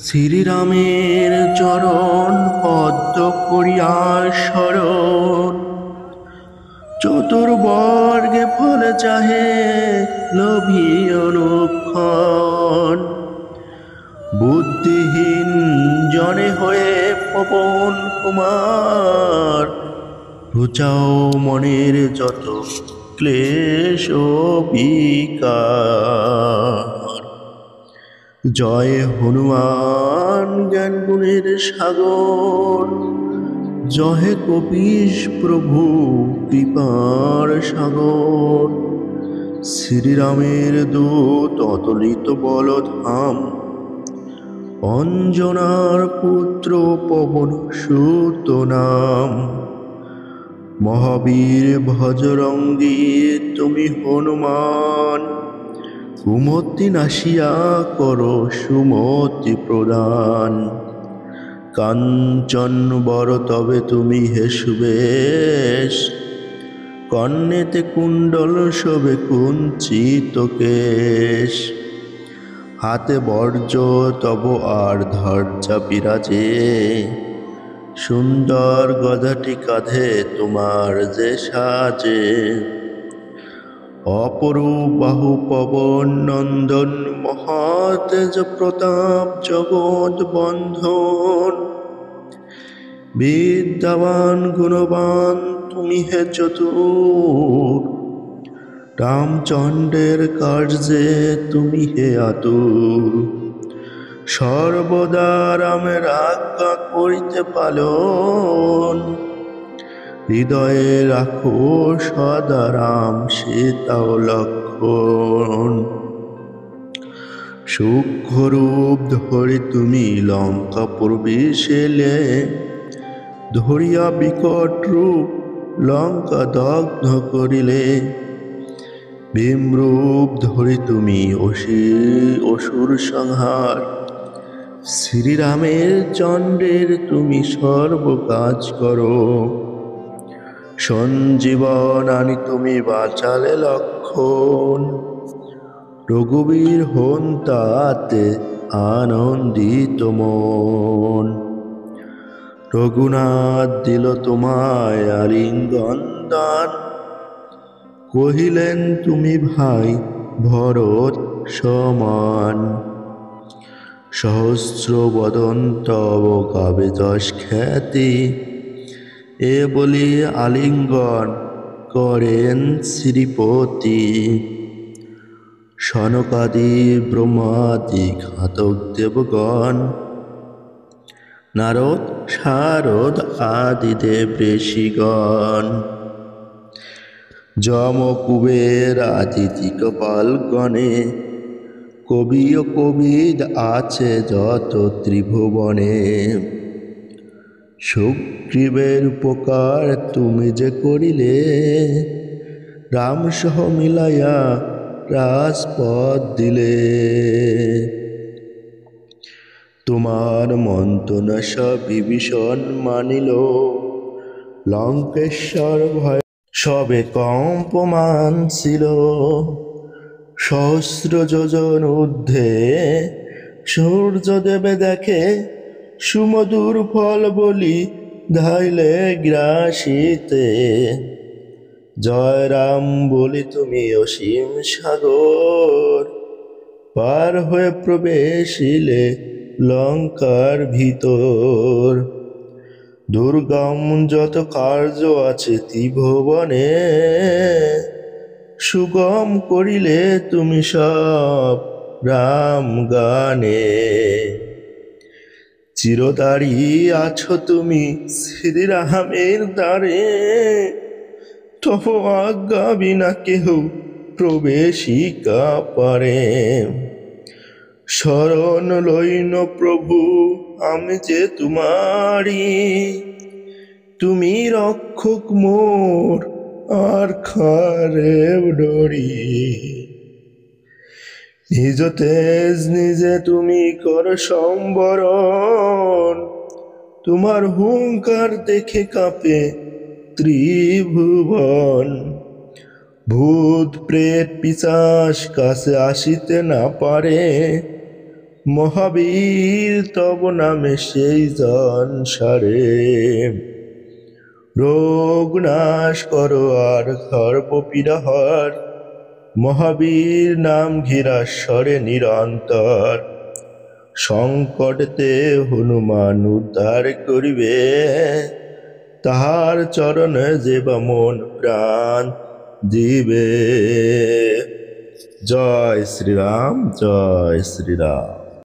শ্রীরামের চরণ পদ্ম করিয়া শরণ, চতুর্বর্গে ফল চাহে লোভী অনুক্ষণ। বুদ্ধিহীন জনে হয়ে পবন কুমার, ঘুচাও মনের যত ক্লেশ ও বিকার। জয় হনুমান জ্ঞান গুণের সাগর, জয় কপীশ প্রভু কৃপার সাগর। শ্রীরামের দূত অতলিত বলধাম, অঞ্জনার পুত্র পবন সুত নাম। মহাবীর ভজরঙ্গী তুমি হনুমান, কুমতি নাশিয়া করো সুমতি প্রদান। কাঞ্চন বর তবে তুমি হে সুবেশ, কর্ণেতে কুণ্ডল শোভে কুঞ্চিত কেশ। হাতে বর্জ তব আর ধ্বজা বিরাজে, সুন্দর গদাটি কাঁধে তোমার যে সাজে। অপরূপ বাহু পবন নন্দন, মহাতেজ প্রতাপ জগৎ বন্ধন। বিদ্যাবান গুণবান তুমি হে চতুর, রামচন্দ্রের কার্যে তুমি হে আতুর। সর্বদা রামের আজ্ঞা করিতে পালন, হৃদয়ে রাখো সদা রাম সীতাও লক্ষণ। সূক্ষ্মরূপ ধরি তুমি লঙ্কা প্রবেশেলে, ধরিয়া বিকট রূপ লঙ্কা দগ্ধ করিলে। ভীমরূপ ধরি তুমি অসুর সংহার, শ্রীরামের চন্দ্রের তুমি সর্ব কাজ করো। সঞ্জীবন আনি তুমি বাঁচালে লক্ষণ, রঘুবীর হন তাতে আনন্দিত মন। রঘুনাথ দিল তোমায় আলিঙ্গন দান, কহিলেন তুমি ভাই ভরত সমান। সহস্র বদন তব গাবে যশ খ্যাতি, এ বলি আলিঙ্গন করেন শ্রীপতি। সনকাদি ব্রহ্মাদি ঘাতক দেবগণ, নারদ শারদ আদি দেব ঋষিগণ। যম কুবের আদি দিকপাল গণে, কবি ও কবিদ আছে যত ত্রিভুবনে। সুগ্রীবের উপকার তুমি যে করিলে, রাম সহ মিলাইয়া রাজপথ দিলে। তোমার মন্ত্রণা সব বিভীষণ মানিল, লঙ্কেশ্বর ভয় সবে কম্পমান ছিল। সহস্র যোজন ঊর্ধ্বে সূর্য দেবে দেখে, সুমধুর ফল বলি ধাইলে গ্রাসিতে। জয় রাম বলি তুমি অসীম সাগর, পার হয়ে প্রবেশিলে লঙ্কার ভিতর। দুর্গম যত কার্য আছে ত্রিভুবনে, সুগম করিলে তুমি সব রাম গানে। চিরদারি আছো তুমি শ্রীরামের দ্বারে, তব আজ্ঞা বিনা কেহ প্রবেশিকা পারে। শরণ লইন প্রভু আমি যে তোমারি, তুমি রক্ষক মোর আর খারে ডরি। নিজ তেজ নিজে তুমি কর সম্বরণ, তোমার হুঙ্কার দেখে কাঁপে ত্রিভুবন। ভূত প্রেত পিশাচ কাছে আসিতে না পারে, মহাবীর তব নামে সেই জন সারে, রোগ নাশ করো আর সর্বপীড়াহর, মহাবীর নাম ঘিরাস্বরে নিরন্তর। সংকটতে হনুমান উদ্ধার করিবে, তাহার চরণে যে বা মন প্রাণ দিবে। জয় শ্রীরাম, জয় শ্রীরাম।